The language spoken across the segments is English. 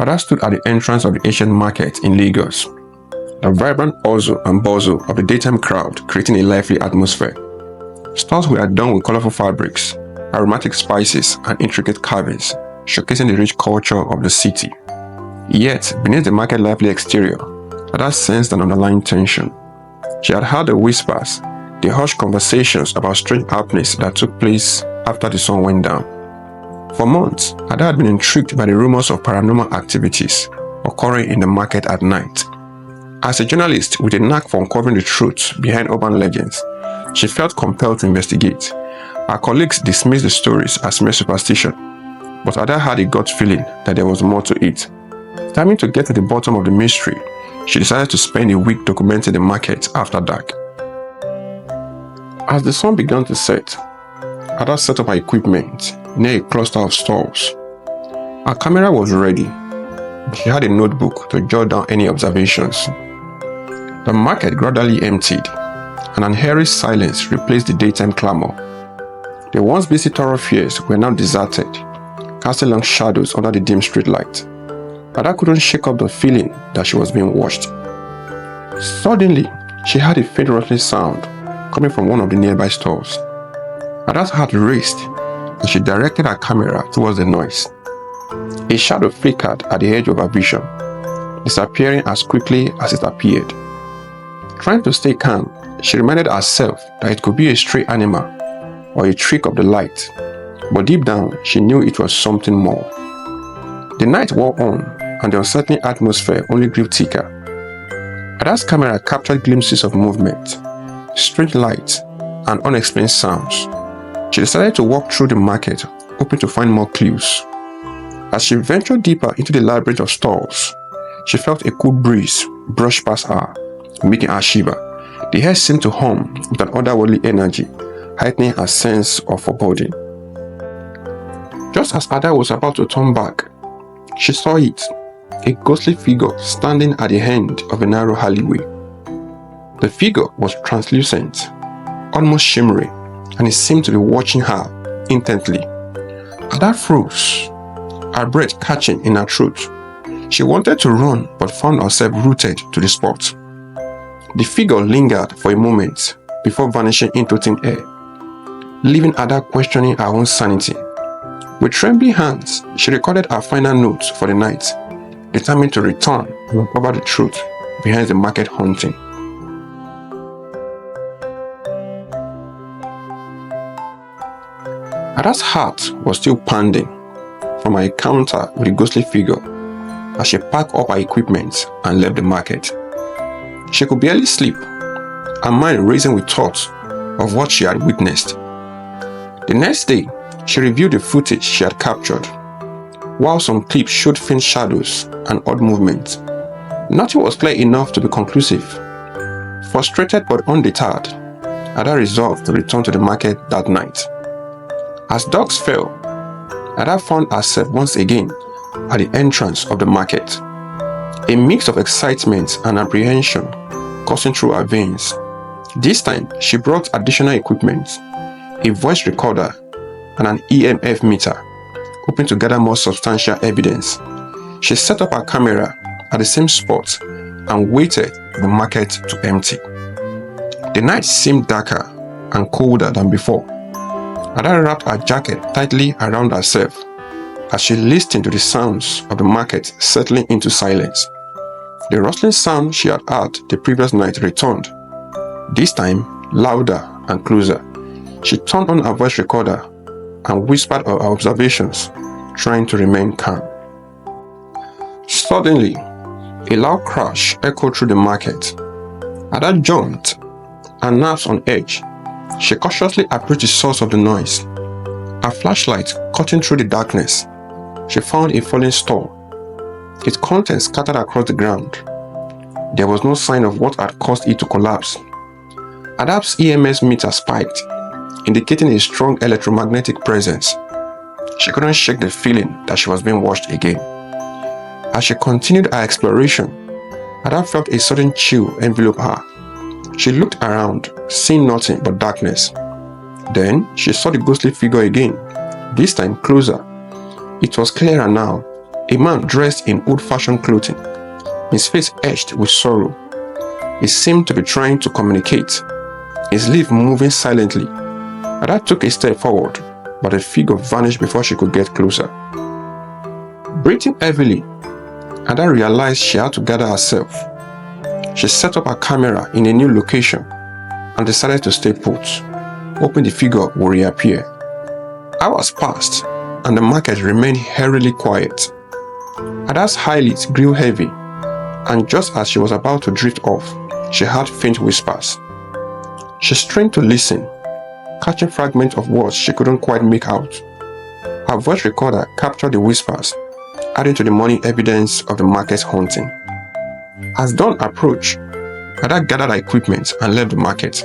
Ada stood at the entrance of the ancient market in Lagos, the vibrant hustle and bustle of the daytime crowd creating a lively atmosphere. Stalls were adorned with colorful fabrics, aromatic spices, and intricate carvings, showcasing the rich culture of the city. Yet, beneath the market's lively exterior, Ada sensed an underlying tension. She had heard the whispers, the hushed conversations about strange happenings that took place after the sun went down. For months, Ada had been intrigued by the rumors of paranormal activities occurring in the market at night. As a journalist with a knack for uncovering the truth behind urban legends, she felt compelled to investigate. Her colleagues dismissed the stories as mere superstition, but Ada had a gut feeling that there was more to it. Determined to get to the bottom of the mystery, she decided to spend a week documenting the market after dark. As the sun began to set, Ada set up her equipment near a cluster of stalls. Her camera was ready. She had a notebook to jot down any observations. The market gradually emptied, and an eerie silence replaced the daytime clamor. The once busy thoroughfares were now deserted, casting long shadows under the dim streetlight. Ada couldn't shake off the feeling that she was being watched. Suddenly, she heard a faint rustling sound coming from one of the nearby stalls. Ada's heart raced as she directed her camera towards the noise. A shadow flickered at the edge of her vision, disappearing as quickly as it appeared. Trying to stay calm, she reminded herself that it could be a stray animal or a trick of the light, but deep down she knew it was something more. The night wore on, and the uncertain atmosphere only grew thicker. Ada's camera captured glimpses of movement, strange lights, and unexplained sounds. She decided to walk through the market, hoping to find more clues. As she ventured deeper into the labyrinth of stalls, she felt a cool breeze brush past her, making her shiver. The air seemed to hum with an otherworldly energy, heightening her sense of foreboding. Just as Ada was about to turn back, she saw it, a ghostly figure standing at the end of a narrow alleyway. The figure was translucent, almost shimmery, and it seemed to be watching her intently. Ada froze, her breath catching in her throat. She wanted to run but found herself rooted to the spot. The figure lingered for a moment before vanishing into thin air, leaving Ada questioning her own sanity. With trembling hands, she recorded her final notes for the night, determined to return and uncover the truth behind the market haunting. Ada's heart was still pounding from her encounter with the ghostly figure as she packed up her equipment and left the market. She could barely sleep, her mind racing with thoughts of what she had witnessed. The next day, she reviewed the footage she had captured. While some clips showed faint shadows and odd movements, nothing was clear enough to be conclusive. Frustrated but undeterred, Ada resolved to return to the market that night. As dusk fell, Ada found herself once again at the entrance of the market. A mix of excitement and apprehension coursing through her veins. This time, she brought additional equipment, a voice recorder, and an EMF meter, hoping to gather more substantial evidence. She set up her camera at the same spot and waited for the market to empty. The night seemed darker and colder than before. Ada wrapped her jacket tightly around herself as she listened to the sounds of the market settling into silence. The rustling sound she had heard the previous night returned, this time louder and closer. She turned on her voice recorder and whispered her observations, trying to remain calm. Suddenly, a loud crash echoed through the market. Ada jumped, her nerves on edge. She cautiously approached the source of the noise. Her flashlight cutting through the darkness, she found a fallen stall, its contents scattered across the ground. There was no sign of what had caused it to collapse. Ada's EMS meter spiked, indicating a strong electromagnetic presence. She couldn't shake the feeling that she was being watched again. As she continued her exploration, Ada felt a sudden chill envelop her. She looked around, seeing nothing but darkness. Then she saw the ghostly figure again, this time closer. It was clearer now, A man dressed in old-fashioned clothing, his face etched with sorrow. He seemed to be trying to communicate, his lips moving silently. Ada took a step forward, but the figure vanished before she could get closer. Breathing heavily, Ada realized she had to gather herself. She set up her camera in a new location and decided to stay put, hoping the figure would reappear. Hours passed, and the market remained eerily quiet. Ada's eyelids grew heavy, and just as she was about to drift off, she heard faint whispers. She strained to listen, catching fragments of words she couldn't quite make out. Her voice recorder captured the whispers, adding to the morning evidence of the market's haunting. As dawn approached, Ada gathered her equipment and left the market,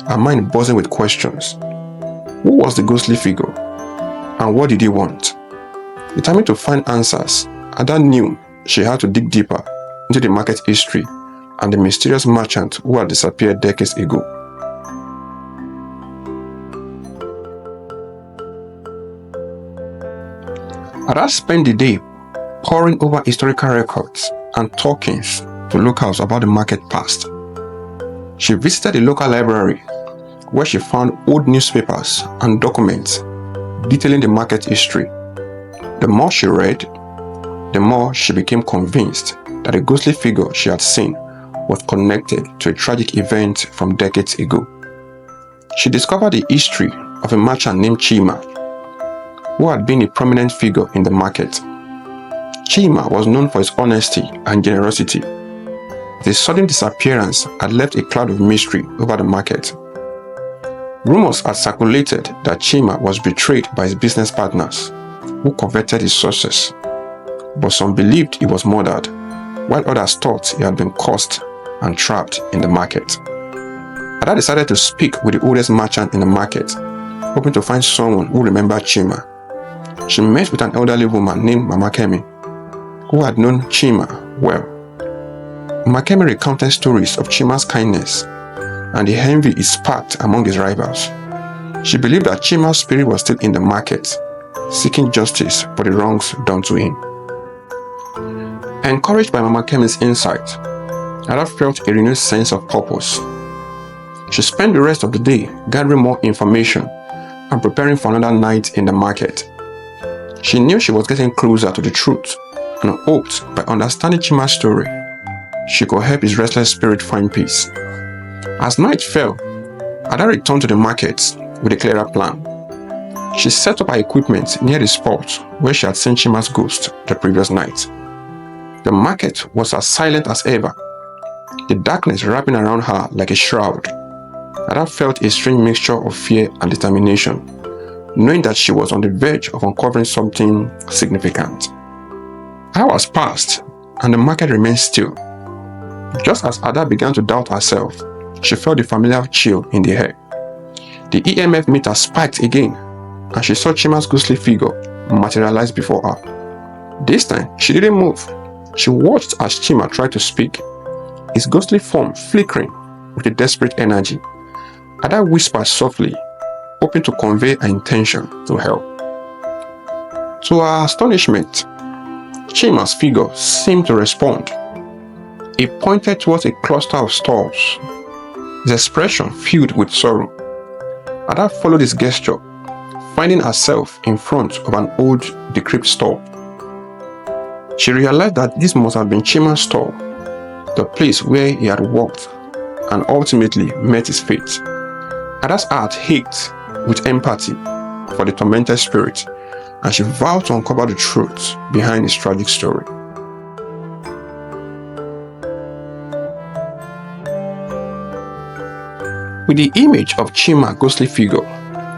her mind buzzing with questions. Who was the ghostly figure? And what did he want? Determined to find answers, Ada knew she had to dig deeper into the market history and the mysterious merchant who had disappeared decades ago. Ada spent the day poring over historical records and talkings to locals about the market past. She visited the local library, where she found old newspapers and documents detailing the market history. The more she read, the more she became convinced that the ghostly figure she had seen was connected to a tragic event from decades ago. She discovered the history of a merchant named Chima, who had been a prominent figure in the market. Chima was known for his honesty and generosity. The sudden disappearance had left a cloud of mystery over the market. Rumors had circulated that Chima was betrayed by his business partners, who coveted his sources. But some believed he was murdered, while others thought he had been cursed and trapped in the market. Ada decided to speak with the oldest merchant in the market, hoping to find someone who remembered Chima. She met with an elderly woman named Mama Kemi, who had known Chima well. Mama Kemi recounted stories of Chima's kindness and the envy it sparked among his rivals. She believed that Chima's spirit was still in the market, seeking justice for the wrongs done to him. Encouraged by Mama Kemi's insight, Ada felt a renewed sense of purpose. She spent the rest of the day gathering more information and preparing for another night in the market. She knew she was getting closer to the truth and hoped by understanding Chima's story, she could help his restless spirit find peace. As night fell, Ada returned to the market with a clearer plan. She set up her equipment near the spot where she had seen Chima's ghost the previous night. The market was as silent as ever, the darkness wrapping around her like a shroud. Ada felt a strange mixture of fear and determination, knowing that she was on the verge of uncovering something significant. Hours passed, and the market remained still. Just as Ada began to doubt herself, she felt the familiar chill in the air. The EMF meter spiked again, and she saw Chima's ghostly figure materialize before her. This time, she didn't move. She watched as Chima tried to speak, his ghostly form flickering with a desperate energy. Ada whispered softly, hoping to convey her intention to help. To her astonishment, Chima's figure seemed to respond. He pointed towards a cluster of stalls, his expression filled with sorrow. Ada followed his gesture, finding herself in front of an old, decrepit stall. She realized that this must have been Chima's stall, the place where he had walked and ultimately met his fate. Ada's heart ached with empathy for the tormented spirit, and she vowed to uncover the truth behind his tragic story. With the image of Chima's ghostly figure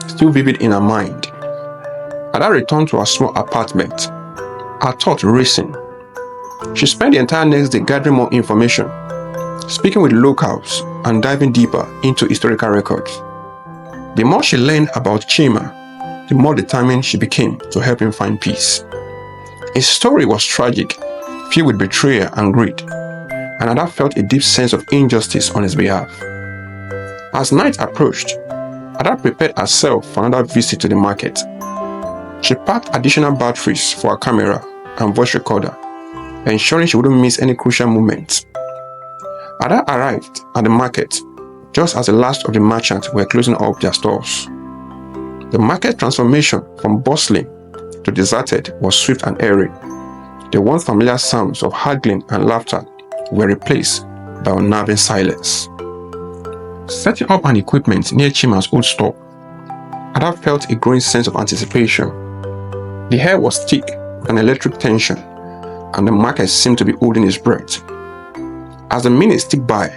still vivid in her mind, Ada returned to her small apartment, her thoughts racing. She spent the entire next day gathering more information, speaking with locals and diving deeper into historical records. The more she learned about Chima, the more determined she became to help him find peace. His story was tragic, filled with betrayal and greed, and Ada felt a deep sense of injustice on his behalf. As night approached, Ada prepared herself for another visit to the market. She packed additional batteries for her camera and voice recorder, ensuring she wouldn't miss any crucial moments. Ada arrived at the market just as the last of the merchants were closing up their stores. The market transformation from bustling to deserted was swift and eerie. The once familiar sounds of haggling and laughter were replaced by unnerving silence. Setting up an equipment near Chima's old store, Ada felt a growing sense of anticipation. The air was thick with an electric tension, and the market seemed to be holding its breath. As the minutes ticked by,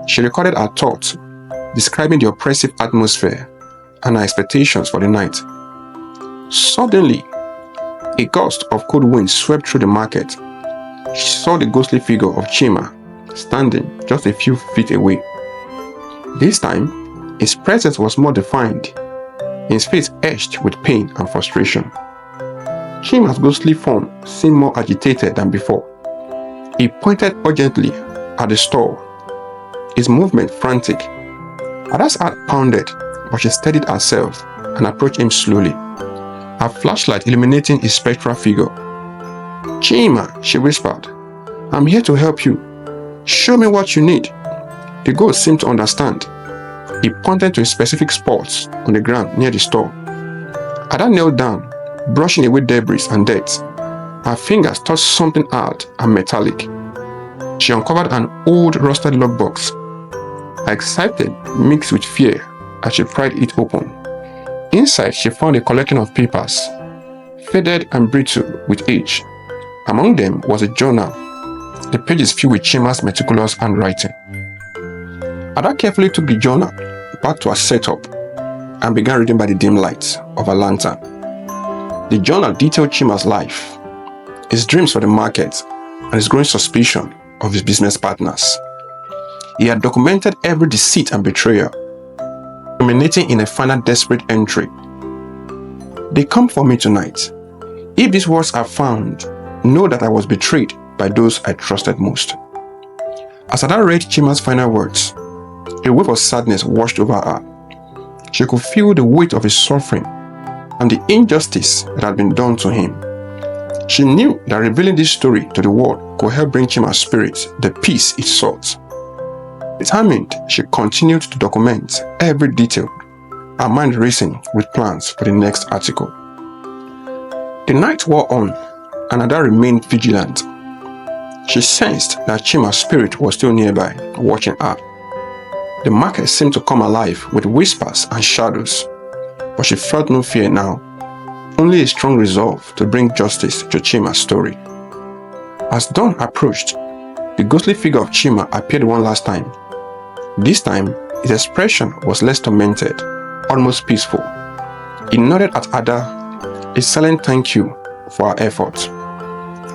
she recorded her thoughts, describing the oppressive atmosphere and her expectations for the night. Suddenly, a gust of cold wind swept through the market. She saw the ghostly figure of Chima standing just a few feet away. This time, his presence was more defined, his face etched with pain and frustration. Chima's ghostly form seemed more agitated than before. He pointed urgently at the store, his movement frantic. Ada's heart pounded, but she steadied herself and approached him slowly, her flashlight illuminating his spectral figure. "Chima," she whispered, "I'm here to help you. Show me what you need." The ghost seemed to understand. He pointed to specific spots on the ground near the store. Ada knelt down, brushing away debris and dirt. Her fingers touched something hard and metallic. She uncovered an old rusted lockbox. Excited mixed with fear as she pried it open. Inside, she found a collection of papers, faded and brittle with age. Among them was a journal, the pages filled with Chima's meticulous handwriting. Ada carefully took the journal back to her setup and began reading by the dim light of a lantern. The journal detailed Chima's life, his dreams for the market, and his growing suspicion of his business partners. He had documented every deceit and betrayal, culminating in a final desperate entry. "They come for me tonight. If these words are found, know that I was betrayed by those I trusted most." As Ada read Chima's final words, a wave of sadness washed over her. She could feel the weight of his suffering and the injustice that had been done to him. She knew that revealing this story to the world could help bring Chima's spirit the peace it sought. Determined, she continued to document every detail, her mind racing with plans for the next article. The night wore on, and Ada remained vigilant. She sensed that Chima's spirit was still nearby, watching her. The market seemed to come alive with whispers and shadows, but she felt no fear now, only a strong resolve to bring justice to Chima's story. As dawn approached, the ghostly figure of Chima appeared one last time. This time, his expression was less tormented, almost peaceful. He nodded at Ada, a silent thank you for her efforts.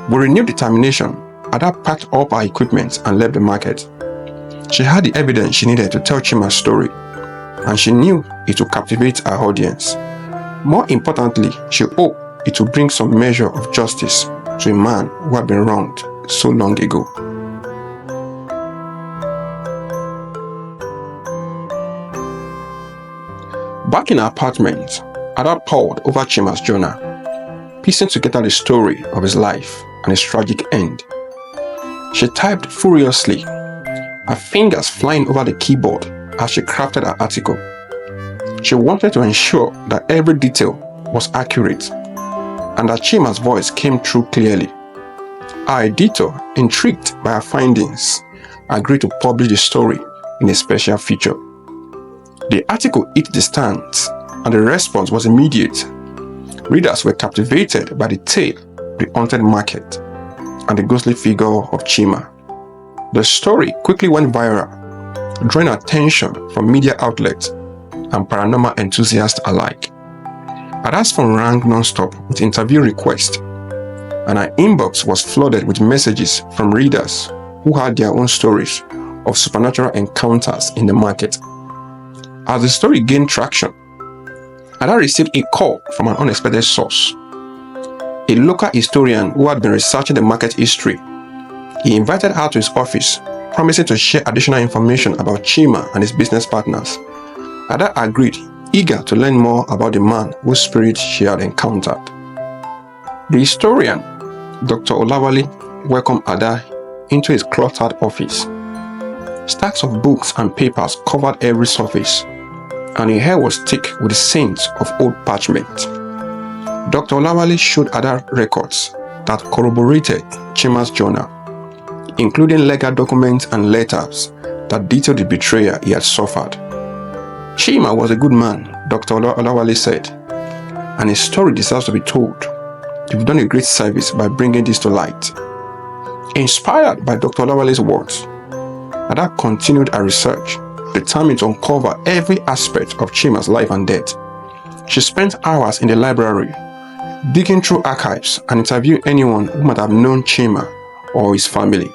With renewed determination, Ada packed up her equipment and left the market. She had the evidence she needed to tell Chima's story, and she knew it would captivate her audience. More importantly, she hoped it would bring some measure of justice to a man who had been wronged so long ago. Back in her apartment, Ada pored over Chima's journal, piecing together the story of his life and his tragic end. She typed furiously, her fingers flying over the keyboard as she crafted her article. She wanted to ensure that every detail was accurate and that Chima's voice came through clearly. Our editor, intrigued by her findings, agreed to publish the story in a special feature. The article hit the stands, and the response was immediate. Readers were captivated by the tale of the haunted market and the ghostly figure of Chima. The story quickly went viral, drawing attention from media outlets and paranormal enthusiasts alike. Ada's phone rang non-stop with interview requests, and her inbox was flooded with messages from readers who had their own stories of supernatural encounters in the market. As the story gained traction, Ada received a call from an unexpected source, a local historian who had been researching the market history. He invited her to his office, promising to share additional information about Chima and his business partners. Ada agreed, eager to learn more about the man whose spirit she had encountered. The historian Dr. Olawale welcomed Ada into his cluttered office. Stacks of books and papers covered every surface, and her hair was thick with the scent of old parchment. Dr. Olawale showed Ada records that corroborated Chima's journal, including legal documents and letters that detailed the betrayal he had suffered. Chima was a good man, Dr. Olawale said, and his story deserves to be told. You've done a great service by bringing this to light. Inspired by Dr. Olawale's words, Ada continued her research, determined to uncover every aspect of Chima's life and death. She spent hours in the library, digging through archives and interviewing anyone who might have known Chima or his family.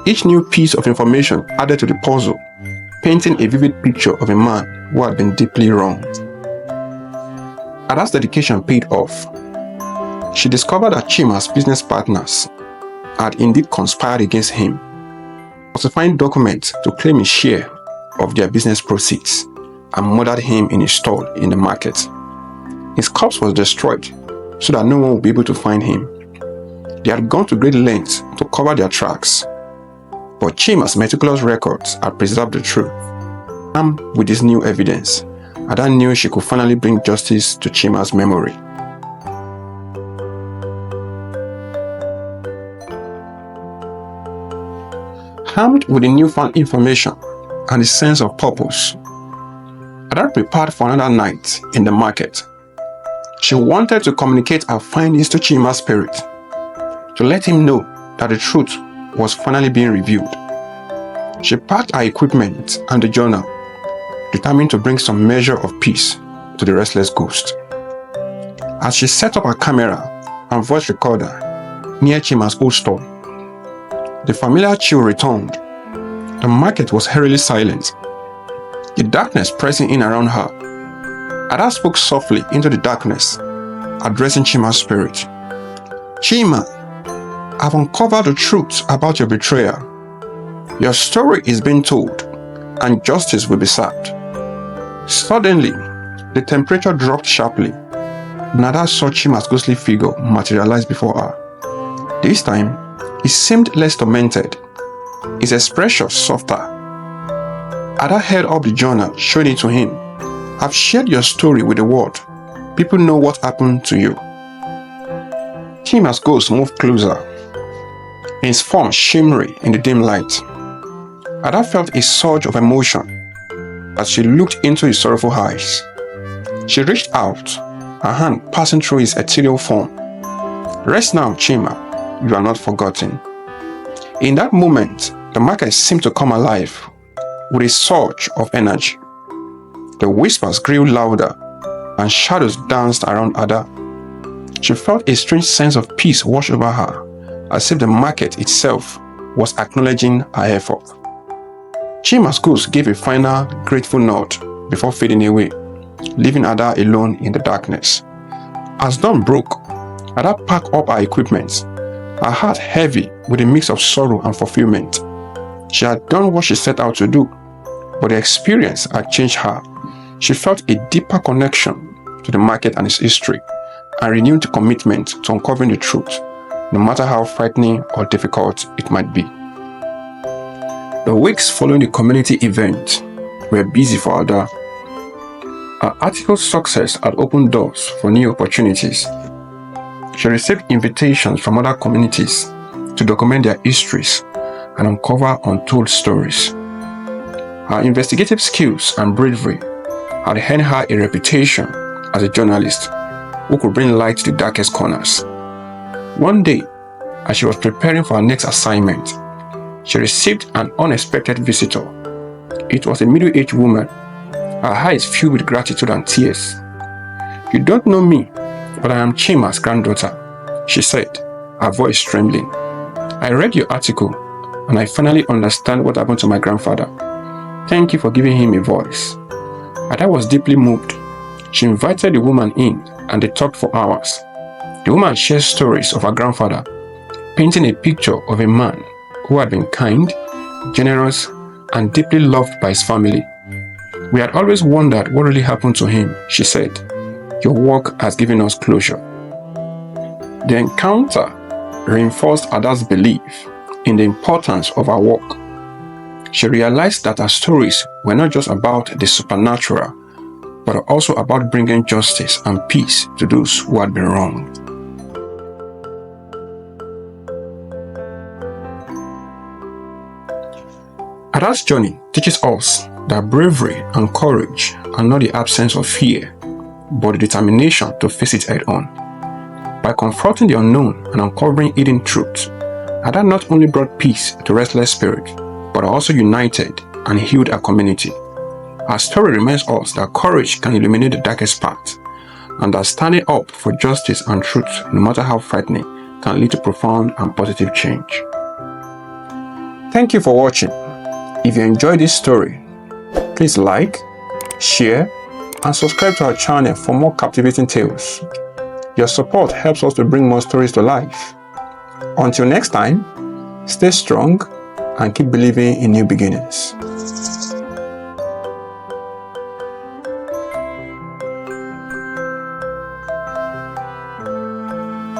Each new piece of information added to the puzzle, painting a vivid picture of a man who had been deeply wronged. Ada's dedication paid off. She discovered that Chima's business partners had indeed conspired against him, falsifying documents to claim a share of their business proceeds, and murdered him in a stall in the market. His corpse was destroyed so that no one would be able to find him. They had gone to great lengths to cover their tracks, but Chima's meticulous records had preserved the truth. Armed with this new evidence, Ada knew she could finally bring justice to Chima's memory. Armed with the newfound information and a sense of purpose, Ada prepared for another night in the market. She wanted to communicate her findings to Chima's spirit, to let him know that the truth was finally being revealed. She packed her equipment and the journal, determined to bring some measure of peace to the restless ghost. As she set up her camera and voice recorder near Chima's old store, the familiar chill returned. The market was eerily silent, the darkness pressing in around her. Ada spoke softly into the darkness, addressing Chima's spirit. Chima, I've uncovered the truth about your betrayal. Your story is being told, and justice will be served. Suddenly, the temperature dropped sharply, and Ada saw Chima's ghostly figure materialize before her. This time, he seemed less tormented, his expression softer. Ada held up the journal, showing it to him. I've shared your story with the world. People know what happened to you. Chima's ghost moved closer, his form shimmering in the dim light. Ada felt a surge of emotion as she looked into his sorrowful eyes. She reached out, her hand passing through his ethereal form. Rest now, Chima. You are not forgotten. In that moment, the market seemed to come alive with a surge of energy. The whispers grew louder and shadows danced around Ada. She felt a strange sense of peace wash over her, as if the market itself was acknowledging her effort. Chima's ghost gave a final grateful nod before fading away, leaving Ada alone in the darkness. As dawn broke, Ada packed up her equipment, her heart heavy with a mix of sorrow and fulfillment. She had done what she set out to do, but the experience had changed her. She felt a deeper connection to the market and its history, and renewed commitment to uncovering the truth, no matter how frightening or difficult it might be. The weeks following the community event were busy for Ada. Her article's success had opened doors for new opportunities. She received invitations from other communities to document their histories and uncover untold stories. Her investigative skills and bravery had earned her a reputation as a journalist who could bring light to the darkest corners. One day, as she was preparing for her next assignment, she received an unexpected visitor. It was a middle-aged woman, her eyes filled with gratitude and tears. You don't know me, but I am Chima's granddaughter, she said, her voice trembling. I read your article, and I finally understand what happened to my grandfather. Thank you for giving him a voice. Ada was deeply moved. She invited the woman in, and they talked for hours. The woman shared stories of her grandfather, painting a picture of a man who had been kind, generous, and deeply loved by his family. We had always wondered what really happened to him, she said. Your work has given us closure. The encounter reinforced Ada's belief in the importance of her work. She realized that her stories were not just about the supernatural, but also about bringing justice and peace to those who had been wronged. Ada's journey teaches us that bravery and courage are not the absence of fear, but the determination to face it head-on. By confronting the unknown and uncovering hidden truths, Ada not only brought peace to restless spirits, but also united and healed our community. Our story reminds us that courage can illuminate the darkest path, and that standing up for justice and truth, no matter how frightening, can lead to profound and positive change. Thank you for watching. If you enjoyed this story, please like, share, and subscribe to our channel for more captivating tales. Your support helps us to bring more stories to life. Until next time, stay strong and keep believing in new beginnings.